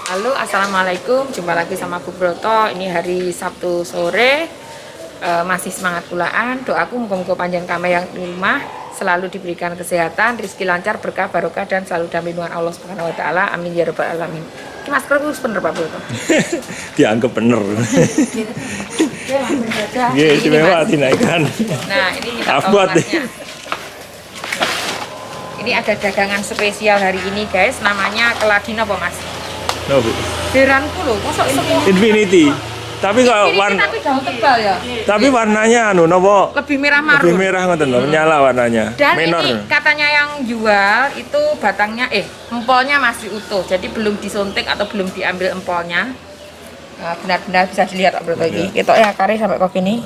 Halo, assalamualaikum. Jumpa lagi sama Bu Broto. Ini hari Sabtu sore, masih semangat pulaan. Doaku moga-moga panjang kamar yang di rumah selalu diberikan kesehatan, rezeki lancar, berkah, barokah, dan selalu dampingan Allah Subhanahu Wa Taala. Amin ya Rabbal Alamin. Ini masker itu bener Pak Broto. Dianggap bener. Iya, istimewa dinaikkan. Nah, ini minta tolongannya. Ini ada dagangan spesial hari ini guys, namanya Keladin apa Mas? No, Bu. Deranku loh, kosok semua. Infinity. Tapi kalau Tapi daun tebal ya. tapi warnanya nopo? Lebih merah marun. Lebih merah ngoten lho, menyala warnanya. Dan Menor. ini katanya yang jual itu batangnya empolnya masih utuh. Jadi belum disuntik atau belum diambil empolnya. Nah, benar-benar bisa dilihat Pak Broto ini. Ketok ya akare sampai kok gini.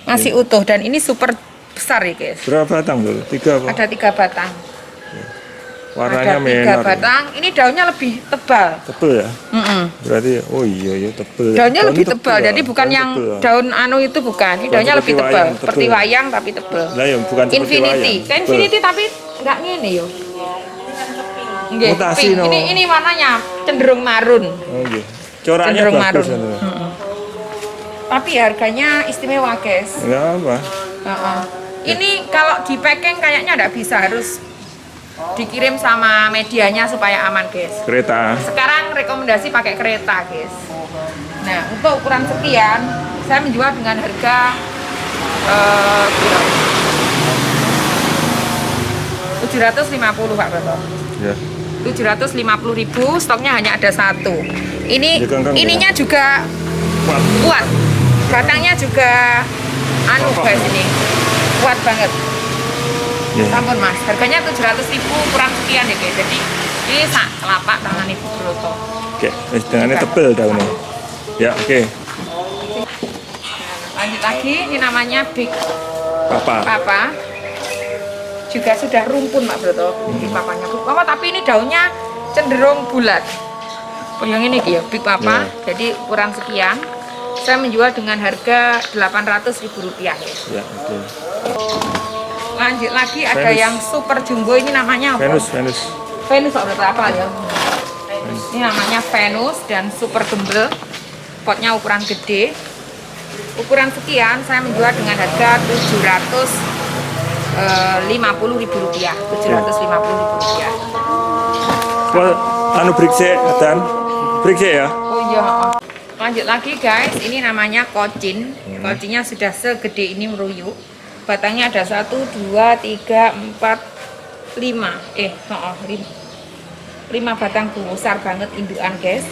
Masih utuh dan ini super besar ya guys. Berapa batang, Bu? 3 apa? Ada 3 batang. Warnanya Ada 3 menor. batang. Ini daunnya lebih tebal. Tebel ya? Mm-mm. Berarti oh iya tebel. Daunnya lebih Daun tebal, jadi bukan daun yang tebel. daun anu itu bukan. Ini daunnya lebih seperti tebal, wayang, seperti tebel. wayang tapi tebal. Lah ya bukan seperti Infinity, wayang. kayak Tebel. Infinity tapi nggak ngene yo. Nggih, Mutasi, pink. no. Ini warnanya cenderung marun. Oh iya. Coraknya Cenderung bagus. marun. Tapi harganya istimewa, guys. Enggak apa. Heeh. Ini kalau di packing kayaknya nggak bisa, harus dikirim sama medianya supaya aman, guys. Kereta. Sekarang rekomendasi pakai kereta, guys. Nah, untuk ukuran sekian, saya menjual dengan harga 750 Pak Broto. Ya. 750.000, stoknya hanya ada 1. Ini Ya, Kang, ininya juga Kuat. kuat. Batangnya juga anu guys ini. Kuat banget. Ya. Sampun Mas, harganya 700.000 ukuran sekian ya guys. Jadi ini sak telapak tangan Ibu Broto. Oke, wis dengannya tebel daunnya. Ya, oke. Lanjut lagi, ini namanya Big Papa. Papa. Juga sudah rumpun Pak Broto. Big Papanya Papa, tapi ini daunnya cenderung bulat. Oh, yang ini ya, Big Papa. Ya. Jadi ukuran sekian. Saya menjual dengan harga Rp800.000 guys. Ya, oke. Lanjut lagi ada Venus. yang super jumbo, ini namanya apa? Venus. Venus Pak Broto, apa ya? Ini namanya Venus dan super gembel. Potnya ukuran gede. Ukuran sekian saya menjual dengan harga Rp750.000. Rp750.000. Kok anu brikse dan brikse ya? Oh iya. Lanjut lagi guys, ini namanya kocin. Kocinnya sudah segede ini meruyuk. Batangnya ada 1, 2, 3, 4, 5. 5 batang besar banget indukan guys.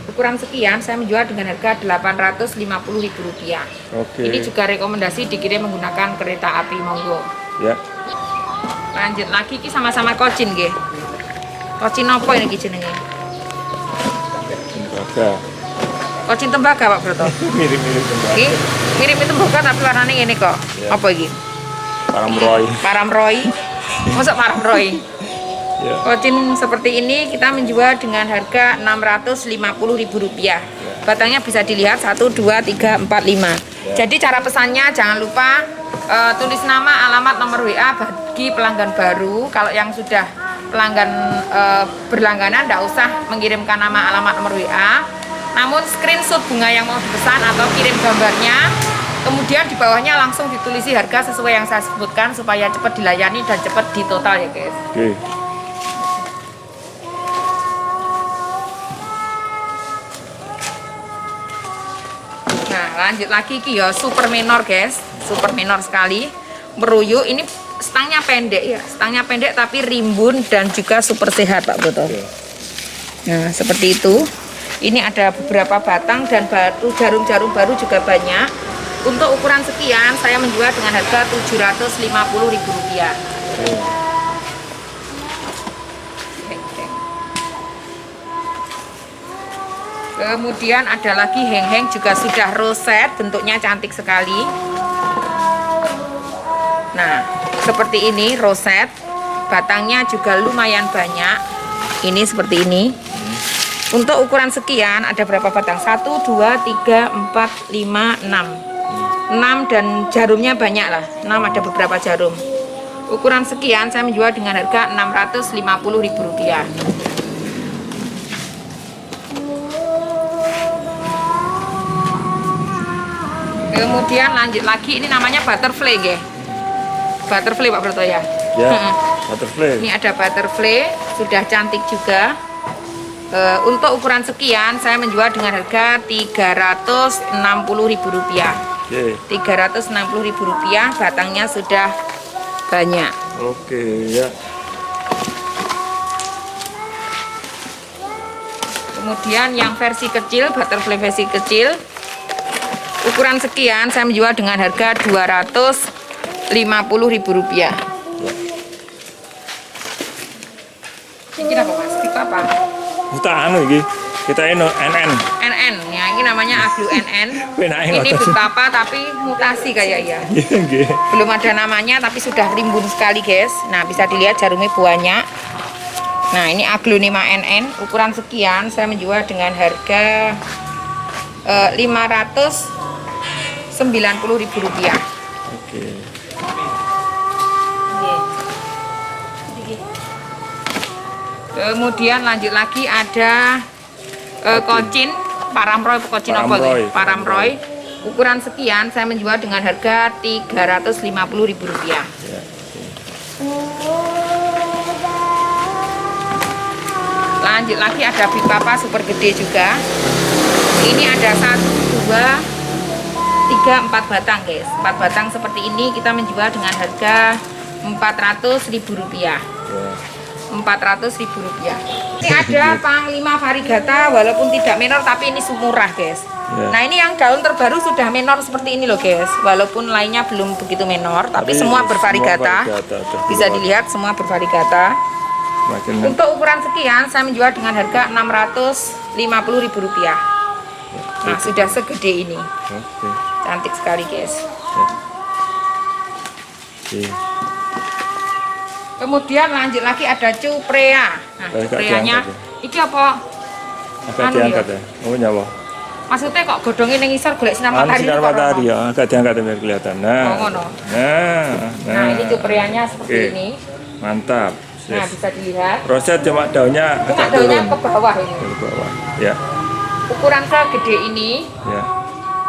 Ukuran sekian saya menjual dengan harga Rp850.000. Oke. Ini juga rekomendasi dikirim menggunakan kereta api, monggo. Ya. Lanjut lagi ini sama-sama kocin nggih. Kocin apa ini jenenge? Tembaga. Kocin tembaga Pak Broto. Mirip-mirip tembaga. Iki mirip tembaga tapi warnanya ini kok. Ya. Apa iki? Paramroy. Paramroy. Masuk paramroy. Ya. Kocin seperti ini kita menjual dengan harga Rp650.000. Batangnya bisa dilihat 1, 2, 3, 4, 5. Jadi cara pesannya jangan lupa tulis nama, alamat, nomor WA bagi pelanggan baru. Kalau yang sudah pelanggan berlangganan tidak usah mengirimkan nama, alamat, nomor WA. Namun screenshot bunga yang mau dipesan atau kirim gambarnya. Kemudian di bawahnya langsung ditulisi harga sesuai yang saya sebutkan supaya cepat dilayani dan cepat ditotal ya guys. Oke. Nah lanjut lagi ki ya super minor guys, super minor sekali, meruyuk. Ini stangnya pendek ya, stangnya pendek tapi rimbun dan juga super sehat Pak Broto. Nah seperti itu. Ini ada beberapa batang dan baru jarum-jarum baru juga banyak. Untuk ukuran sekian saya menjual dengan harga Rp750.000. Kemudian ada lagi heng-heng juga sudah roset, bentuknya cantik sekali. Nah, seperti ini roset, batangnya juga lumayan banyak. Ini seperti ini. Untuk ukuran sekian ada berapa batang? 1, 2, 3, 4, 5, 6. 6 dan jarumnya banyak lah. 6 ada beberapa jarum. Ukuran sekian saya menjual dengan harga Rp650.000. Kemudian lanjut lagi, ini namanya butterfly ya. Butterfly Pak Broto ya. Ya, butterfly. Ini ada butterfly, sudah cantik juga. Untuk ukuran sekian saya menjual dengan harga Rp360.000. Oke. Rp360.000, batangnya sudah banyak. Oke, ya. Kemudian yang versi kecil, butterfly versi kecil, ukuran sekian saya menjual dengan harga Rp250.000. Ya. Ini apa Mas? Tipe apa? Kita anu iki. Kita NN. NN, ya ini namanya aglo NN. Penake Ini ngoten. betapa tapi mutasi kayak ya. Iya, nggih. Belum ada namanya tapi sudah rimbun sekali guys. Nah bisa dilihat jarumnya banyak. Nah ini aglonema NN, ukuran sekian saya menjual dengan harga Rp590.000. Oke. Kemudian lanjut lagi ada kocin paramroy, kocin apa Paramroy. ya? Paramroy. Ukuran sekian saya menjual dengan harga Rp350.000. Ya. Lanjut lagi ada Big Papa super gede juga. Ini ada 1, 2, 3, 4 batang guys. 4 batang seperti ini kita menjual dengan harga Rp400.000. Ya. Rp400.000. Ini ada Panglima variegata, walaupun tidak menor tapi ini murah guys. Ya. Nah ini yang daun terbaru sudah menor seperti ini loh guys. Walaupun lainnya belum begitu menor, tapi semua bervarigata. Bisa dilihat semua bervarigata. Makin Untuk ukuran sekian saya menjual dengan harga Rp650.000. Nah sudah segede ini, oke. cantik sekali guys. Oke. Kemudian lanjut lagi ada cuprea. Nah, cupreanya iki apa? Agak Anu diangkat ya. Oh nyawa. Maksudnya kok godongnya ning isor golek sinar matahari. Sinar itu kok matahari ono? ya, agak diangkat biar kelihatan. Nah. Oh, ngono. Nah, Nah, ini cupreanya seperti Oke. ini. Mantap. Nah, bisa dilihat. Roset cuma daunnya Cuma agak daunnya turun ke bawah ini. ke bawah. Ya, Ukuran segede ini ya.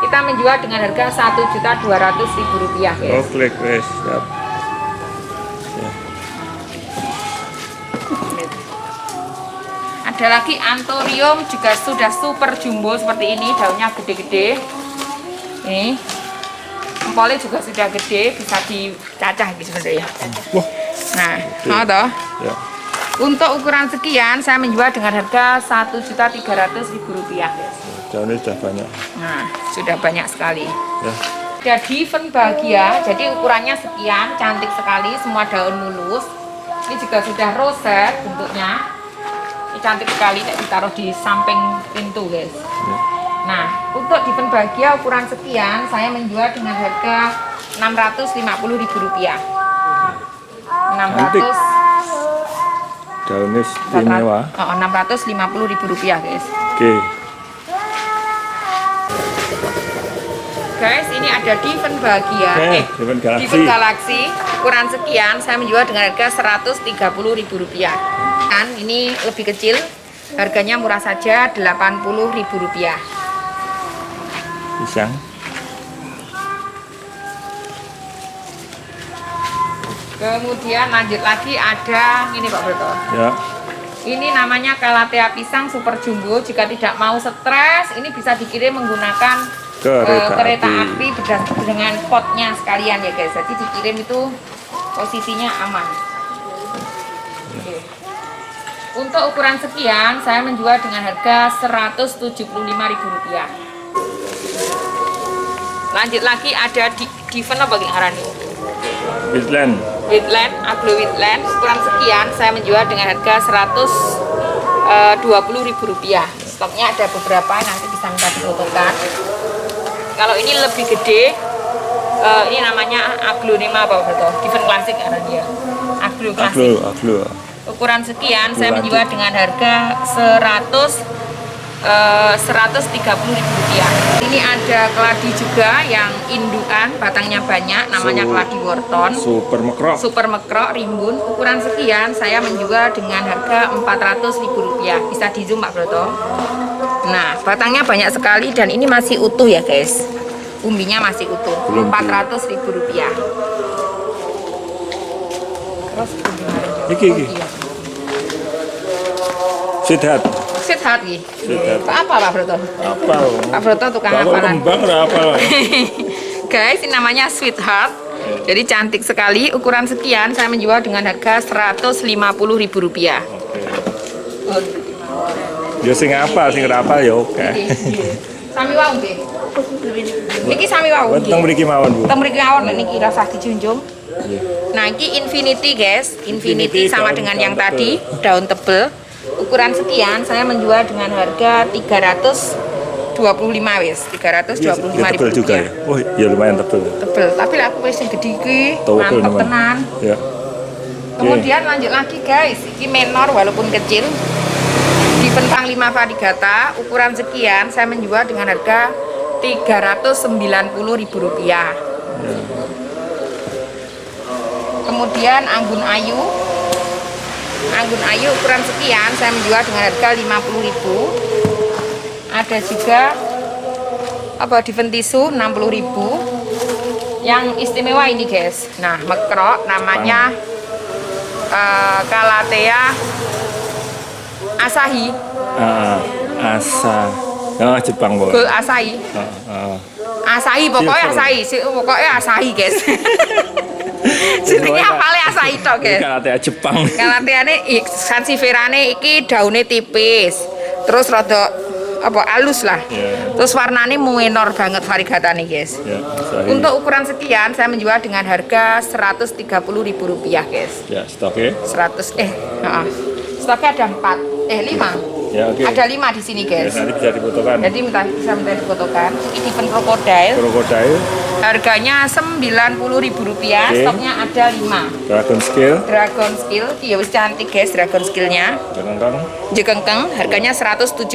kita menjual dengan harga Rp1.200.000 Oh, guys. klik wes. Siap. Ya. Ada lagi anthurium juga sudah super jumbo seperti ini, daunnya gede-gede. Ini empolnya juga sudah gede, bisa dicacah gitu sebenarnya. Wah, Nah, mau toh? ya. Untuk ukuran sekian saya menjual dengan harga Rp1.300.000 guys. Daunnya sudah banyak. Nah, sudah banyak sekali. Ya. Ada diven bahagia, jadi ukurannya sekian, cantik sekali, semua daun mulus. Ini juga sudah roset bentuknya. Ini cantik sekali, ditaruh di samping pintu guys. Ya. Nah, untuk diven bahagia ukuran sekian saya menjual dengan harga Rp650.000. Cantik. Daunnya istimewa. Rp650.000 guys. Oke. Guys, ini ada diven bahagia, Diven Galaxy. diven galaxy ukuran sekian saya menjual dengan harga Rp130.000. Kan ini lebih kecil, harganya murah saja Rp80.000. Pisang. Kemudian lanjut lagi ada ini Pak Broto. Ya. Ini namanya Calathea pisang super jumbo. Jika tidak mau stres, ini bisa dikirim menggunakan kereta api dengan potnya sekalian ya guys. Jadi dikirim itu posisinya aman. Oke. Untuk ukuran sekian saya menjual dengan harga Rp175.000. Lanjut lagi ada diven apa ngarani? Wheatland. Wheatland, aglo Wheatland ukuran sekian saya menjual dengan harga Rp120.000. Stoknya ada beberapa, nanti bisa minta difotokan. Kalau ini lebih gede, ini namanya aglonema apa betul? Diven klasik karena dia. Aglo klasik. Aglo. Ukuran sekian saya menjual dengan harga Rp130.000. Ini ada keladi juga yang indukan, batangnya banyak, namanya keladi Wharton. Super mekrok rimbun. Ukuran sekian saya menjual dengan harga Rp400.000. Bisa di zoom Pak Broto. Nah, batangnya banyak sekali dan ini masih utuh ya guys. Umbinya masih utuh. Belum 400.000 rupiah. Terus Iki. Sidhat. Sidhat iki. Sidhat. Apa Pak Broto? Apa? Pak Broto tukang Kalau apa? kembang apa? Guys, ini namanya Sweetheart. Jadi cantik sekali. Ukuran sekian saya menjual dengan harga Rp150.000. Ya sing apa, sing ora apa ya oke. Sami wau nggih. Niki sami wau nggih. Wonten mriki mawon, Bu. Teng mriki mawon niki rasah dijunjung. Nah, ini Infinity, guys. Infinity sama dengan yang tadi, daun tebel. Ukuran sekian saya menjual dengan harga 325 wis. 325.000 tebel juga ya. Oh, ya lumayan tebel. Tebel, tapi aku wis sing gede iki Tebel mantep memang. tenan. Ya. Kemudian lanjut lagi, guys. Ini menor walaupun kecil. Di Panglima Varigata ukuran sekian saya menjual dengan harga Rp390.000. Kemudian Anggun Ayu ukuran sekian saya menjual dengan harga 50.000. Ada juga Diventisu 60.000. Yang istimewa ini, guys. Nah, mekrok namanya Calathea Asahi. Jepang, Bu. Gold Asahi. Asahi pokoknya Asahi, guys. Jenenge apale Asahi tok, guys. Calathea Jepang. Calatheane Sansevierane iki daune tipis. Terus rada halus lah. Yeah. Terus warnanya menor banget varigatane, guys. Ya, Untuk ukuran sekian saya menjual dengan harga Rp130.000, guys. ya, stoknya. 100 stoknya ada 5. Ya, oke. Ada 5 di sini, Ya, guys. nanti bisa difotokan. Jadi bisa minta difotokan. Ini event krokodil. Krokodil, Harganya Rp90.000. Oke. Stoknya ada 5. Dragon Skill, Dragon Skill, iya wis cantik, guys, Dragon Skillnya. Jekengkeng, harganya 170.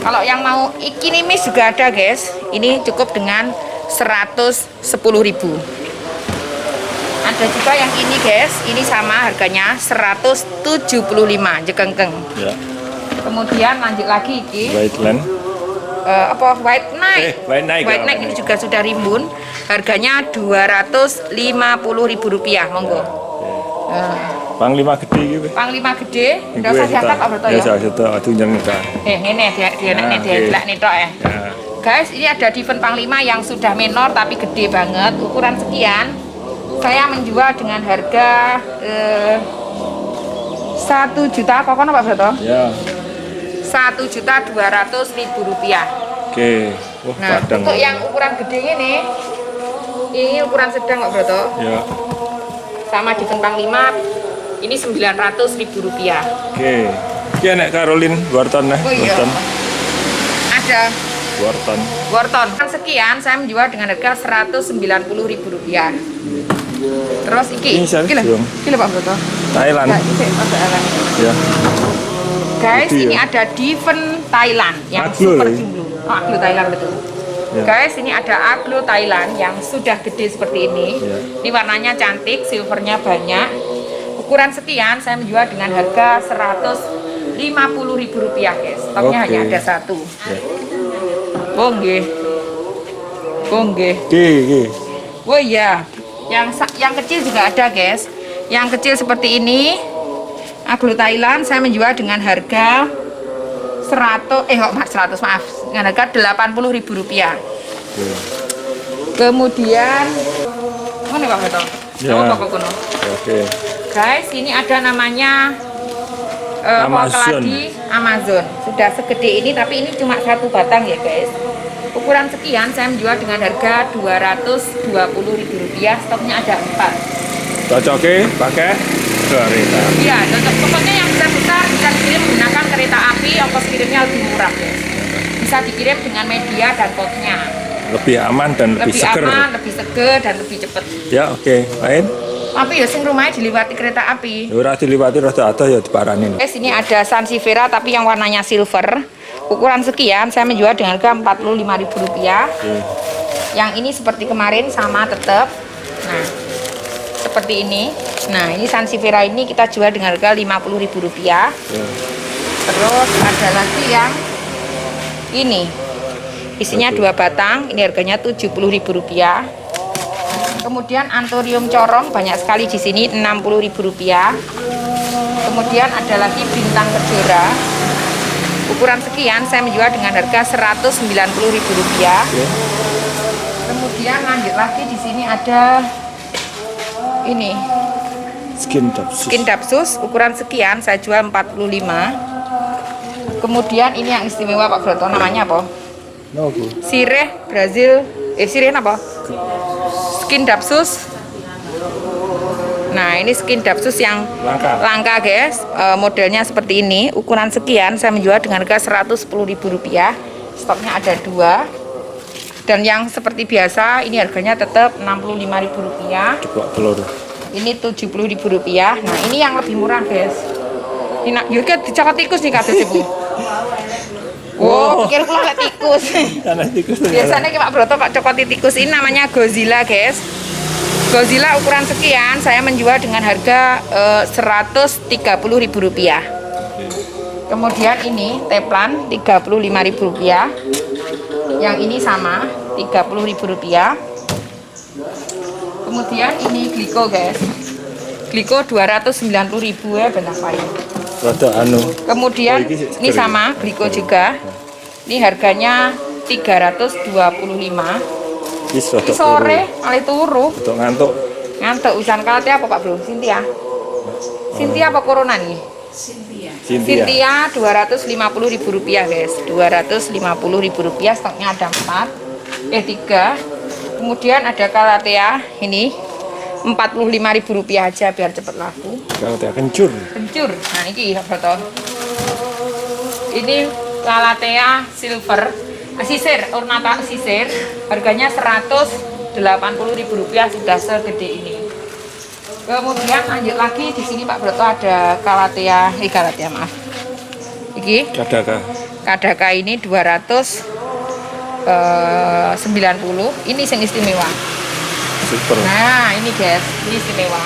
Kalau yang mau ikinimis juga ada, guys. Ini cukup dengan 110.000. Ada juga yang ini, guys. Ini sama harganya 175 jekengkeng. ya. Kemudian lanjut lagi iki. Whiteland, White Knight. White Knight, White Knight ini juga sudah rimbun. Harganya Rp250.000, monggo. Panglima gede gitu. Panglima gede, ndak usah diangkat Pak Broto Ya, ya. saya itu tunjang kita. Ngene dia Nah, dielak nih tok ya. Ya. Guys, ini ada Diven Panglima yang sudah menor tapi gede banget. Ukuran sekian. Saya menjual dengan harga 1 juta kokono Pak Broto. Ya. Rp1.200.000. Oke. Wah, Nah, padang. untuk yang ukuran gede ini ukuran sedang Pak Broto. Ya. Sama Diven Panglima ini Rp900.000. Oke. Iki nek Caroline Wharton nah. Oh iya. Wharton. Ada Wharton. sekian saya menjual dengan harga Rp190.000. Terus Ini saya belum. Iki lho Pak Broto. Thailand. Nah, ini ada alam. Ya. Guys, Gede ini ya. ada Diven Thailand yang Aglo super loh. jumbo. Aglo Thailand betul. Ya. Guys, ini ada Aglo Thailand yang sudah gede seperti ini. Ya. Ini warnanya cantik, silvernya banyak. Ukuran sekian saya menjual dengan harga Rp150.000, guys. Stoknya Oke. hanya ada 1. Ya. Oh nggih. Oke. Oh iya. Yang kecil juga ada, guys. Yang kecil seperti ini. Aglo Thailand saya menjual dengan harga 100 maaf, dengan harga Rp80.000. Oke. Kemudian mana Pak Beto? Ya. Oke. Guys, ini ada namanya Amazon. keladi Amazon. Sudah segede ini tapi ini cuma 1 batang ya, guys. Ukuran sekian saya menjual dengan harga Rp220.000. Stoknya ada 4. Cocoknya pakai kereta. Iya, cocok. Pokoknya yang besar bisa dikirim menggunakan kereta api, ongkos kirimnya lebih murah, guys. Bisa dikirim dengan media dan potnya. Lebih aman dan lebih seger. Aman, lebih seger dan lebih cepat. Ya, oke. Lain? Tapi ya sing rumahnya diliwati kereta api. Ya ora diliwati rada-rada ya diparani. Guys, ini ada Sansevieria tapi yang warnanya silver. Ukuran sekian saya menjual dengan harga Rp45.000. Oke. Yang ini seperti kemarin sama tetap. Nah, seperti ini. Nah, ini Sansevieria ini kita jual dengan harga Rp50.000. Ya. Terus ada lagi yang ini. Isinya 2 batang, ini harganya Rp70.000. Kemudian anthurium corong banyak sekali di sini, Rp60.000. Kemudian ada lagi bintang kejora. Ukuran sekian saya menjual dengan harga Rp190.000. Kemudian lanjut lagi di sini ada ini skin dapsus ukuran sekian saya jual 45. Kemudian ini yang istimewa Pak Broto, namanya apa? Sirih Brazil, sirih apa? Skin dapsus. Nah, ini skin dapsus yang langka guys. Modelnya seperti ini, ukuran sekian saya menjual dengan harga Rp110.000. Stoknya ada 2. Dan yang seperti biasa ini harganya tetap Rp65.000. Ini Rp70.000. Nah, ini yang lebih murah guys. Ini nak yuk dicokot tikus nih kados Ibu. Wow, pikir kula lek tikus. Biasanya Pak Broto Pak cokoti tikus. Ini namanya Godzilla guys. Godzilla ukuran sekian saya menjual dengan harga Rp130.000. Kemudian ini teplan Rp35.000. Yang ini sama Rp30.000. Kemudian ini gliko guys. Gliko Rp290.000 ya, benar Pak. Kemudian ini sama gliko juga. Ini harganya Rp325. Ini sore malah turu. Ngantuk. Ngantuk usan kalatnya apa Pak Bro? Cynthia. Cynthia apa corona nih? Cynthia Rp250.000 guys. Rp250.000, stoknya ada 3. Kemudian ada kalatea ini Rp45.000 aja biar cepet laku. Kalatea kencur. Nah ini foto. Ini kalatea silver sisir, ornata sisir, harganya Rp180.000, sudah segede ini. Kemudian lanjut lagi di sini Pak Broto ada kalatea, maaf. Iki kadaka ini 290. Ini yang istimewa. Super. Nah, ini guys, ini istimewa.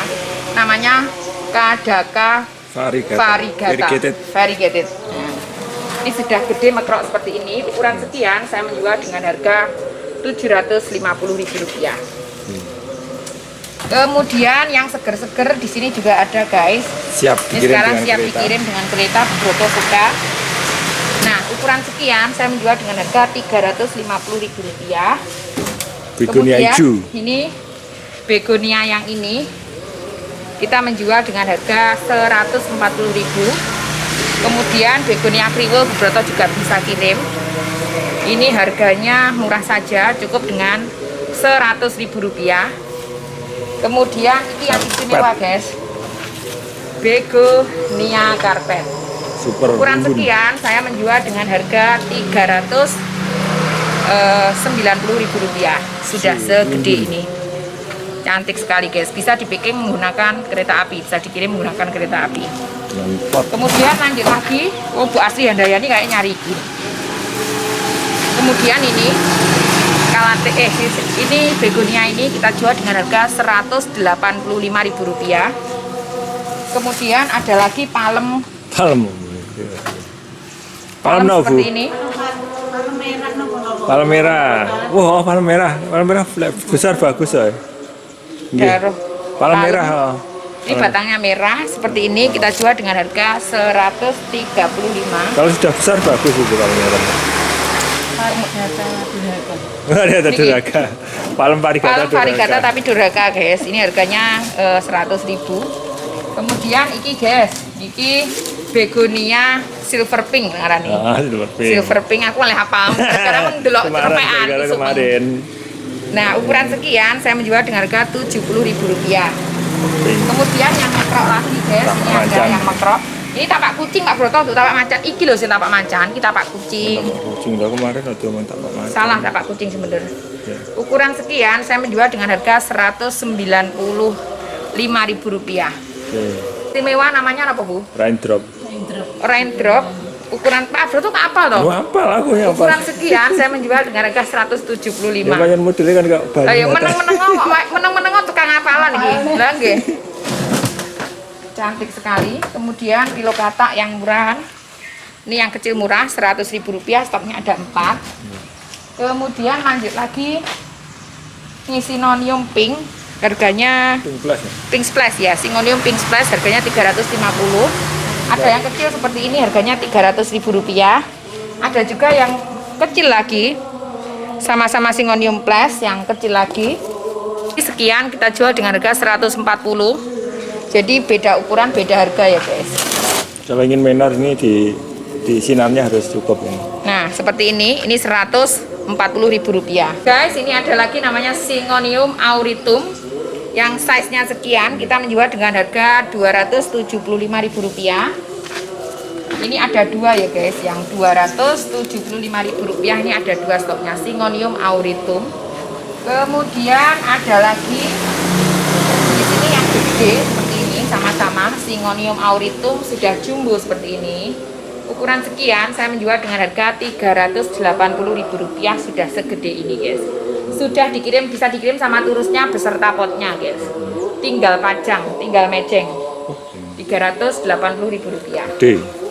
Namanya kadaka variegated. Ini sudah gede mekrok seperti ini, ukuran sekian saya menjual dengan harga Rp750.000. Kemudian yang seger-seger di sini juga ada guys. Ini sekarang siap dikirim dengan kereta Broto suka. Nah, ukuran sekian saya menjual dengan harga Rp350.000. Begonia hijau. Ini begonia yang ini kita menjual dengan harga Rp140.000. Kemudian begonia kriwil Broto juga bisa kirim. Ini harganya murah saja, cukup dengan Rp100.000. Kemudian ini yang istimewa guys, begonia karpet. Super. Ukuran sekian saya menjual dengan harga Rp390.000. Sudah segede ini. Cantik sekali guys, bisa dipacking menggunakan kereta api, bisa dikirim menggunakan kereta api. Kemudian lanjut lagi, Bu Asri Handayani kayak nyari ini. Kemudian ini ini begonia ini kita jual dengan harga Rp185.000. Kemudian ada lagi palem seperti ini. Palem merah. Wah, palem merah besar bagus ya. Palem merah. Ini batangnya merah seperti ini, kita jual dengan harga Rp135. Kalau sudah besar bagus itu palem merah. Ada durhaka. Palem varigata tapi durhaka guys. Ini harganya 100.000. Kemudian iki guys, iki begonia silver pink ngarani. Silver pink aku oleh hafal. Sekarang ndelok repekan kemarin. Nah, ukuran sekian saya menjual dengan harga Rp70.000. Kemudian yang mekrok lagi guys, ini ada yang mekrok. Ini tapak kucing Pak Broto, tuh tapak macan. Iki loh sih tapak macan, kita tapak kucing. Udah kemarin ada tapak macan. Salah, tapak kucing sebenarnya. Ukuran sekian saya menjual dengan harga Rp195.000. Istimewa namanya apa Bu? Raindrop. Ukuran Pak Broto tak apa toh? Apal aku ya. Ukuran sekian saya menjual dengan harga Rp175. Ya banyak modelnya kan enggak banyak. Ayo meneng-meneng tukang apalan iki. Lah nggih. Cantik sekali. Kemudian kilo katak yang murah. Ini yang kecil murah Rp100.000, stoknya ada 4. Kemudian lanjut lagi ini Syngonium pink, harganya Pink plus ya. pink splash ya, Syngonium pink splash harganya 350. Ada yang kecil seperti ini harganya Rp300.000. Ada juga yang kecil lagi, sama-sama Syngonium plus yang kecil lagi. Sekian kita jual dengan harga 140. Jadi beda ukuran, beda harga ya guys. Kalau ingin menor ini di sinarnya harus cukup ini. Nah, seperti ini Rp140.000. Guys, ini ada lagi namanya Syngonium auritum yang size-nya sekian, kita menjual dengan harga Rp275.000. Ini ada dua ya guys, yang Rp275.000 ini ada dua stoknya, Syngonium auritum. Kemudian ada lagi di sini yang gede seperti ini, sama-sama Syngonium auritum sudah jumbo seperti ini. Ukuran sekian saya menjual dengan harga Rp380.000, sudah segede ini guys. Sudah dikirim, bisa dikirim sama turisnya beserta potnya guys. Tinggal pajang, tinggal matching. Rp380.000.